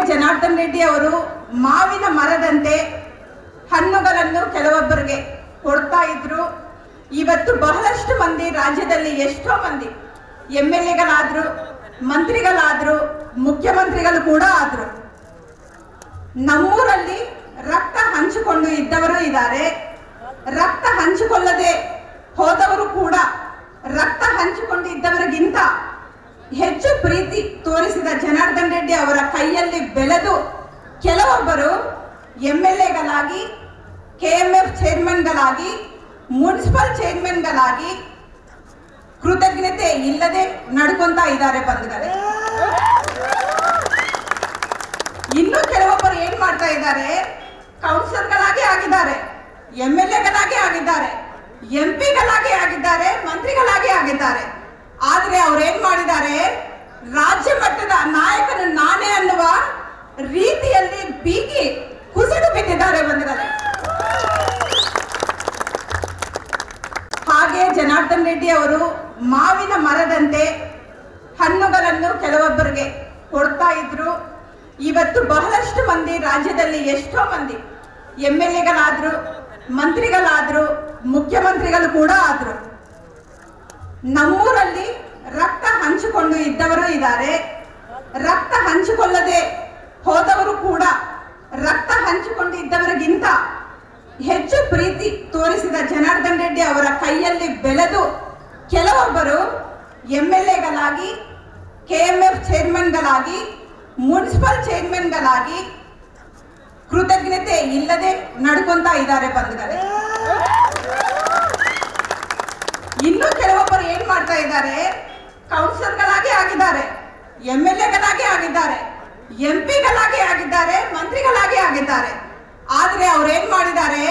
ಜನಾರ್ದನ್ ರೆಡ್ಡಿ ಅವರು ಮಾವಿನ ಮರದಂತೆ ಹಣ್ಣುಗಳನ್ನು ಕೆಲವೊಬ್ಬರಿಗೆ ಕೊಡ್ತಾ ಇದ್ರು. ಇವತ್ತು ಬಹಳಷ್ಟು ಮಂದಿ ರಾಜ್ಯದಲ್ಲಿ ಎಷ್ಟೋ ಮಂದಿ MLAಗಳಾದ್ರು, ಮಂತ್ರಿಗಳಾದ್ರು, ಮುಖ್ಯಮಂತ್ರಿಗಳು ಕೂಡ ಆದ್ರು. ನಮ್ಮೂರಲ್ಲಿ ರಕ್ತ ಹಂಚಿಕೊಂಡು ಇದ್ದವರು ಇದ್ದಾರೆ, ರಕ್ತ ಹಂಚಿಕೊಳ್ಳದೆ ಹೋದವರು ಕೂಡ ರಕ್ತ ಹಂಚಿಕೊಂಡು ಇದ್ದವರಿಗಿಂತ ಹೆಚ್ಚು ಪ್ರೀತಿ ತೋರಿಸಿದ ಜನಾರ್ದನ್ ರೆಡ್ಡಿ ಅವರ ಕೈಯಲ್ಲಿ ಬೆಳೆದು ಕೆಲವೊಬ್ಬರು MLAಗಳಾಗಿ, KMF ಚೇರ್ಮನ್ಗಳಾಗಿ, ಮುನ್ಸಿಪಲ್ ಚೇರ್ಮನ್ಗಳಾಗಿ ಕೃತಜ್ಞತೆ ಇಲ್ಲದೆ ನಡ್ಕೊಂತಾ ಇದ್ದಾರೆ ಬಂಧುಗಳೇ. ಇನ್ನು ಕೆಲವೊಬ್ಬರು ಏನ್ ಮಾಡ್ತಾ ಇದ್ದಾರೆ, ಕೌನ್ಸಿಲರ್ಗಳಾಗಿ ಆಗಿದ್ದಾರೆ, MLAಗಳಾಗಿ ಆಗಿದ್ದಾರೆ, MP ಗಳಾಗಿ ಆಗಿದ್ದಾರೆ, ಮಂತ್ರಿಗಳಾಗಿ ಆಗಿದ್ದಾರೆ. ಆದ್ರೆ ಅವ್ರೇನ್ ಮಾಡಿದ್ದಾರೆ, ರಾಜ್ಯ ಮಟ್ಟದ ನಾಯಕನು ನಾನೇ ಅನ್ನುವ ರೀತಿಯಲ್ಲಿ ಬೀಗಿ ಕುಸಿದು ಬಿದ್ದಿದ್ದಾರೆ ಬಂಧುಗಳೇ. ಹಾಗೆ ಜನಾರ್ದನ್ ರೆಡ್ಡಿ ಅವರು ಮಾವಿನ ಮರದಂತೆ ಹಣ್ಣುಗಳನ್ನು ಕೆಲವೊಬ್ಬರಿಗೆ ಕೊಡ್ತಾ ಇದ್ರು. ಇವತ್ತು ಬಹಳಷ್ಟು ಮಂದಿ ರಾಜ್ಯದಲ್ಲಿ ಎಷ್ಟೋ ಮಂದಿ MLAಗಳಾದ್ರು, ಮಂತ್ರಿಗಳಾದ್ರು, ಮುಖ್ಯಮಂತ್ರಿಗಳು ಕೂಡ ಆದ್ರು. ನಮ್ಮೂರಲ್ಲಿ ರಕ್ತ ಹಂಚಿಕೊಂಡು ಇದ್ದವರು ಇದ್ದಾರೆ, ರಕ್ತ ಹಂಚಿಕೊಳ್ಳದೆ ಹೋದವರು ಕೂಡ ರಕ್ತ ಹಂಚಿಕೊಂಡು ಇದ್ದವರಿಗಿಂತ ಹೆಚ್ಚು ಪ್ರೀತಿ ತೋರಿಸಿದ ಜನಾರ್ದನ್ ರೆಡ್ಡಿ ಅವರ ಕೈಯಲ್ಲಿ ಬೆಳೆದು ಕೆಲವೊಬ್ಬರು MLAಗಳಾಗಿ, KMF ಚೇರ್ಮನ್ಗಳಾಗಿ, ಮುನ್ಸಿಪಲ್ ಚೇರ್ಮನ್ಗಳಾಗಿ ಕೃತಜ್ಞತೆ ಇಲ್ಲದೆ ನಡ್ಕೊಂತಾ ಇದ್ದಾರೆ ಬಂಧುಗಳೇ. ಇನ್ನು ಕೆಲವೊಬ್ಬರು ಏನ್ ಮಾಡ್ತಾ ಇದ್ದಾರೆ, ಕೌನ್ಸಿಲರ್ಗಳಾಗಿ ಆಗಿದ್ದಾರೆ, MLAಗಳಾಗಿ ಆಗಿದ್ದಾರೆ, MP ಗಳಾಗಿ ಆಗಿದ್ದಾರೆ, ಮಂತ್ರಿಗಳಾಗಿ ಆಗಿದ್ದಾರೆ. ಆದ್ರೆ ಅವ್ರೇನ್ ಮಾಡಿದ್ದಾರೆ,